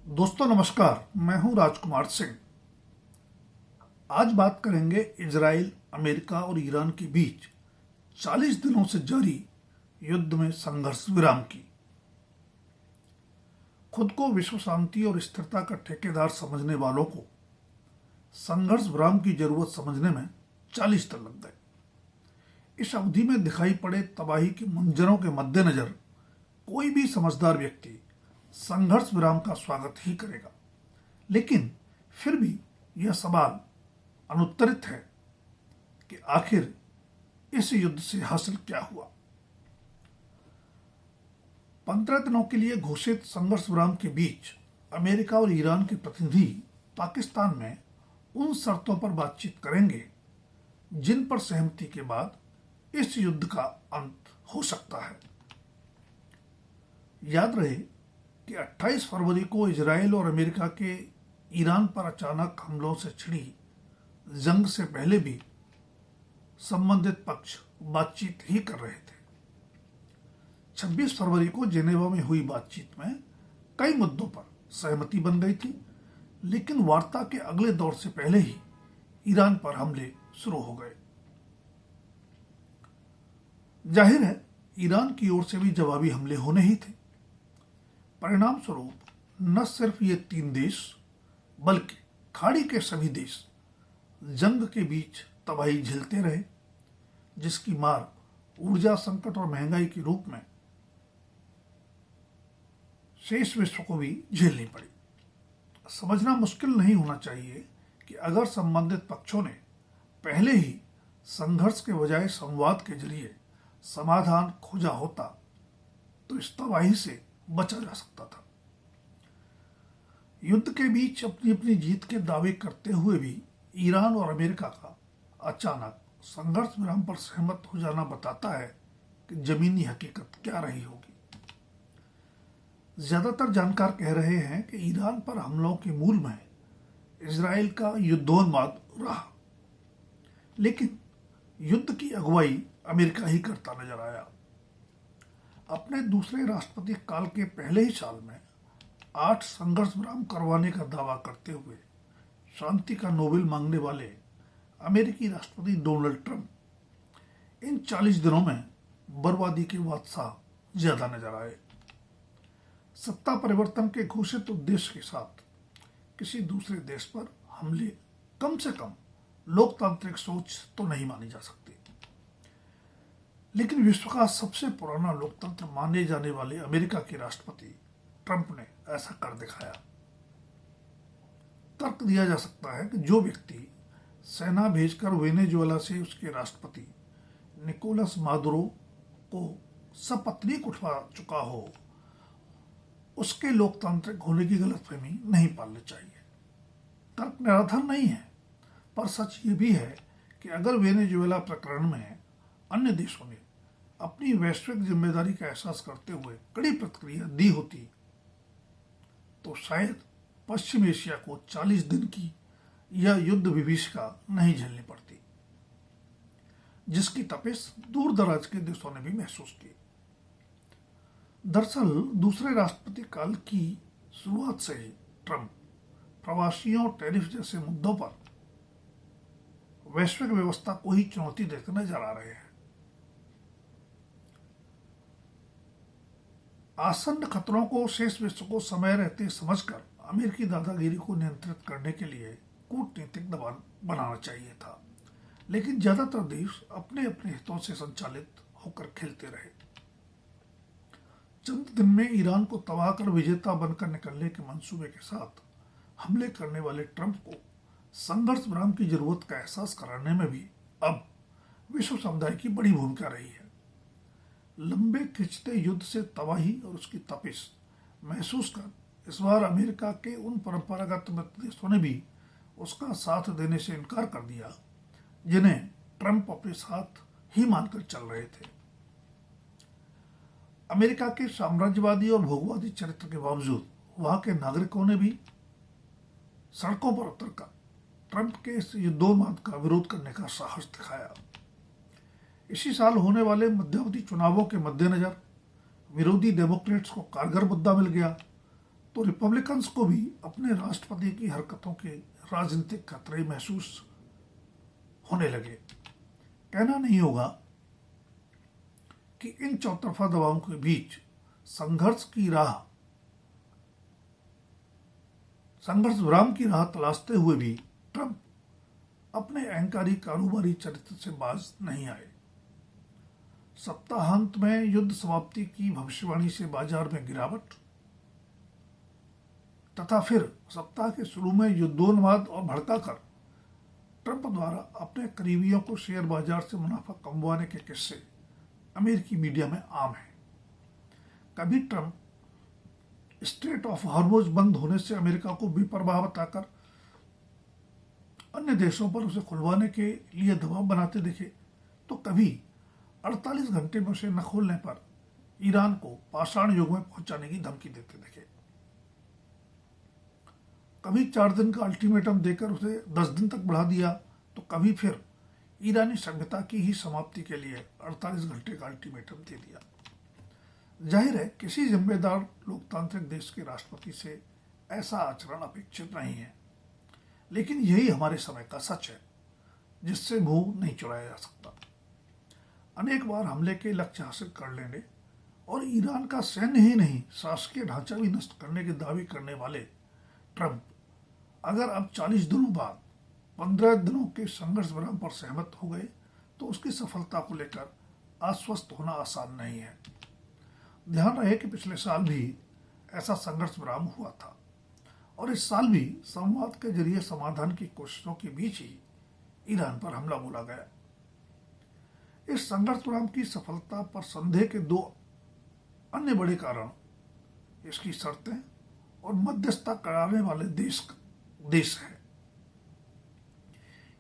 दोस्तों नमस्कार, मैं हूं राजकुमार सिंह। आज बात करेंगे इजराइल, अमेरिका और ईरान के बीच 40 दिनों से जारी युद्ध में संघर्ष विराम की। खुद को विश्व शांति और स्थिरता का ठेकेदार समझने वालों को संघर्ष विराम की जरूरत समझने में 40 दिन लग गए। इस अवधि में दिखाई पड़े तबाही के मंजरों के मद्देनजर कोई भी समझदार व्यक्ति संघर्ष विराम का स्वागत ही करेगा। लेकिन फिर भी यह सवाल अनुत्तरित है कि आखिर इस युद्ध से हासिल क्या हुआ। 15 दिनों के लिए घोषित संघर्ष विराम के बीच अमेरिका और ईरान के प्रतिनिधि पाकिस्तान में उन शर्तों पर बातचीत करेंगे जिन पर सहमति के बाद इस युद्ध का अंत हो सकता है। याद रहे कि 28 फरवरी को इजराइल और अमेरिका के ईरान पर अचानक हमलों से छिड़ी जंग से पहले भी संबंधित पक्ष बातचीत ही कर रहे थे। 26 फरवरी को जेनेवा में हुई बातचीत में कई मुद्दों पर सहमति बन गई थी, लेकिन वार्ता के अगले दौर से पहले ही ईरान पर हमले शुरू हो गए। जाहिर है ईरान की ओर से भी जवाबी हमले होने ही थे। परिणाम स्वरूप न सिर्फ ये 3 देश बल्कि खाड़ी के सभी देश जंग के बीच तबाही झेलते रहे, जिसकी मार ऊर्जा संकट और महंगाई के रूप में शेष विश्व को भी झेलनी पड़ी। समझना मुश्किल नहीं होना चाहिए कि अगर संबंधित पक्षों ने पहले ही संघर्ष के बजाय संवाद के जरिए समाधान खोजा होता तो इस तबाही से बचा जा सकता था। युद्ध के बीच अपनी अपनी जीत के दावे करते हुए भी ईरान और अमेरिका का अचानक संघर्ष विराम पर सहमत हो जाना बताता है कि जमीनी हकीकत क्या रही होगी। ज्यादातर जानकार कह रहे हैं कि ईरान पर हमलों के मूल में इजराइल का युद्धोन्माद रहा, लेकिन युद्ध की अगुवाई अमेरिका ही करता नजर आया। अपने दूसरे राष्ट्रपति काल के पहले ही साल में 8 संघर्ष विराम करवाने का दावा करते हुए शांति का नोबेल मांगने वाले अमेरिकी राष्ट्रपति डोनाल्ड ट्रंप इन 40 दिनों में बर्बादी के बादशाह ज्यादा नजर आए। सत्ता परिवर्तन के घोषित उद्देश्य के साथ किसी दूसरे देश पर हमले कम से कम लोकतांत्रिक सोच तो नहीं मानी जा सकती, लेकिन विश्व का सबसे पुराना लोकतंत्र माने जाने वाले अमेरिका के राष्ट्रपति ट्रंप ने ऐसा कर दिखाया। तर्क दिया जा सकता है कि जो व्यक्ति सेना भेजकर वेनेजुएला से उसके राष्ट्रपति निकोलस मादुरो को सपत्नीक उठवा चुका हो, उसके लोकतांत्रिक होने की गलतफहमी नहीं पालनी चाहिए। तर्क निराधार नहीं है, पर सच ये भी है कि अगर वेनेजुएला प्रकरण में अन्य देशों ने अपनी वैश्विक जिम्मेदारी का एहसास करते हुए कड़ी प्रतिक्रिया दी होती तो शायद पश्चिम एशिया को 40 दिन की यह युद्ध विभीषिका नहीं झेलनी पड़ती, जिसकी तपिश दूर दराज के देशों ने भी महसूस की। दरअसल दूसरे राष्ट्रपति काल की शुरुआत से ही ट्रंप प्रवासियों, टैरिफ जैसे मुद्दों पर वैश्विक व्यवस्था को ही चुनौती देते नजर आ रहे हैं। आसन्न खतरों को शेष विश्व को समय रहते समझकर अमेरिकी दादागिरी को नियंत्रित करने के लिए कूटनीतिक दबाव बनाना चाहिए था, लेकिन ज्यादातर देश अपने अपने हितों से संचालित होकर खेलते रहे। चंद दिन में ईरान को तबाह कर विजेता बनकर निकलने के मंसूबे के साथ हमले करने वाले ट्रंप को संघर्ष विराम की जरूरत का एहसास कराने में भी अब विश्व समुदाय की बड़ी भूमिका रही है। लंबे खिंचते युद्ध से तबाही और उसकी तपिश महसूस कर इस बार अमेरिका के उन परंपरागत मित्र देशों ने भी उसका साथ देने से इनकार कर दिया जिन्हें ट्रंप अपने साथ ही मानकर चल रहे थे। अमेरिका के साम्राज्यवादी और भोगवादी चरित्र के बावजूद वहां के नागरिकों ने भी सड़कों पर उतरकर ट्रंप के इस युद्धोन्माद का विरोध करने का साहस दिखाया। इसी साल होने वाले मध्यावधि चुनावों के मद्देनजर विरोधी डेमोक्रेट्स को कारगर मुद्दा मिल गया तो रिपब्लिकन्स को भी अपने राष्ट्रपति की हरकतों के राजनीतिक खतरे महसूस होने लगे। कहना नहीं होगा कि इन चौतरफा दबावों के बीच संघर्ष विराम की राह तलाशते हुए भी ट्रंप अपने अहंकारी कारोबारी चरित्र से बाज नहीं आए। सप्ताहांत में युद्ध समाप्ति की भविष्यवाणी से बाजार में गिरावट तथा फिर सप्ताह के शुरू में युद्धोन्माद और भड़काकर ट्रंप द्वारा अपने करीबियों को शेयर बाजार से मुनाफा कमवाने के किस्से अमेरिकी मीडिया में आम हैं। कभी ट्रंप स्ट्रेट ऑफ हॉर्मुज़ बंद होने से अमेरिका को बेपरवाह बताकर अन्य देशों पर उसे खुलवाने के लिए दबाव बनाते दिखे, तो कभी 48 घंटे में उसे न खोलने पर ईरान को पाषाण युग में पहुंचाने की धमकी देते दिखे। कभी 4 दिन का अल्टीमेटम देकर उसे 10 दिन तक बढ़ा दिया, तो कभी फिर ईरानी सभ्यता की ही समाप्ति के लिए 48 घंटे का अल्टीमेटम दे दिया। जाहिर है किसी जिम्मेदार लोकतांत्रिक देश के राष्ट्रपति से ऐसा आचरण अपेक्षित नहीं है, लेकिन यही हमारे समय का सच है जिससे मुंह नहीं चुराया जा सकता। अनेक बार हमले के लक्ष्य हासिल कर लेने और ईरान का सैन्य ही नहीं शासकीय ढांचा भी नष्ट करने के दावे करने वाले ट्रंप अगर अब 40 दिनों बाद 15 दिनों के संघर्ष विराम पर सहमत हो गए तो उसकी सफलता को लेकर आश्वस्त होना आसान नहीं है। ध्यान रहे कि पिछले साल भी ऐसा संघर्ष विराम हुआ था और इस साल भी संवाद के जरिए समाधान की कोशिशों के बीच ही ईरान पर हमला बोला गया। इस संघर्ष विराम की सफलता पर संदेह के 2 अन्य बड़े कारण इसकी शर्तें और मध्यस्थता कराने वाले देश हैं।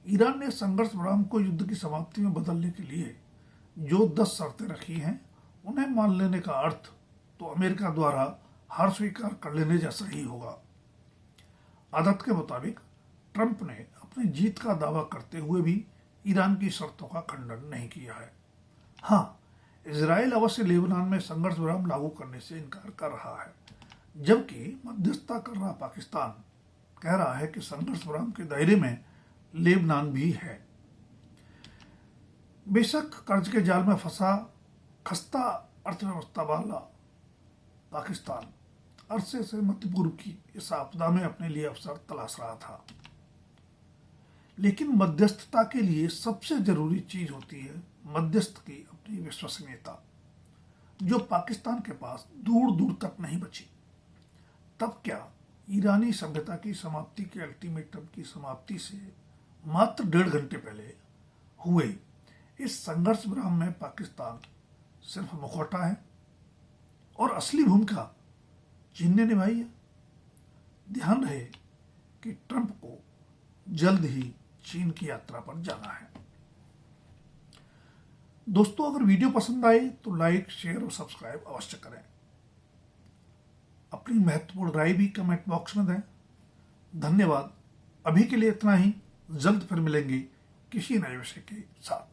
ईरान ने संघर्ष विराम को युद्ध की समाप्ति में बदलने के लिए जो 10 शर्तें रखी हैं, उन्हें मान लेने का अर्थ तो अमेरिका द्वारा हार स्वीकार कर लेने जैसा ही होगा। आदत के मुताबिक ट्रंप ने अपनी जीत का दावा करते हुए भी ईरान की शर्तों का खंडन नहीं किया है। हाँ, इजराइल अवश्य लेबनान में संघर्ष विराम लागू करने से इनकार कर रहा है, जबकि मध्यस्थता कर रहा पाकिस्तान कह रहा है कि संघर्ष विराम के दायरे में लेबनान भी है। बेशक कर्ज के जाल में फंसा खस्ता अर्थव्यवस्था वाला पाकिस्तान अरसे से मध्य पूर्व की इस आपदा में अपने लिए अवसर तलाश रहा था, लेकिन मध्यस्थता के लिए सबसे जरूरी चीज होती है मध्यस्थ की अपनी विश्वसनीयता, जो पाकिस्तान के पास दूर दूर तक नहीं बची। तब क्या ईरानी सभ्यता की समाप्ति के अल्टीमेटम की समाप्ति से मात्र 1.5 घंटे पहले हुए इस संघर्ष विराम में पाकिस्तान सिर्फ मुखौटा है और असली भूमिका चीन ने निभाई है। ध्यान रहे कि ट्रंप को जल्द ही चीन की यात्रा पर जाना है। दोस्तों, अगर वीडियो पसंद आए तो लाइक, शेयर और सब्सक्राइब अवश्य करें। अपनी महत्वपूर्ण राय भी कमेंट बॉक्स में दें। धन्यवाद। अभी के लिए इतना ही। जल्द फिर मिलेंगे किसी नए विषय के साथ।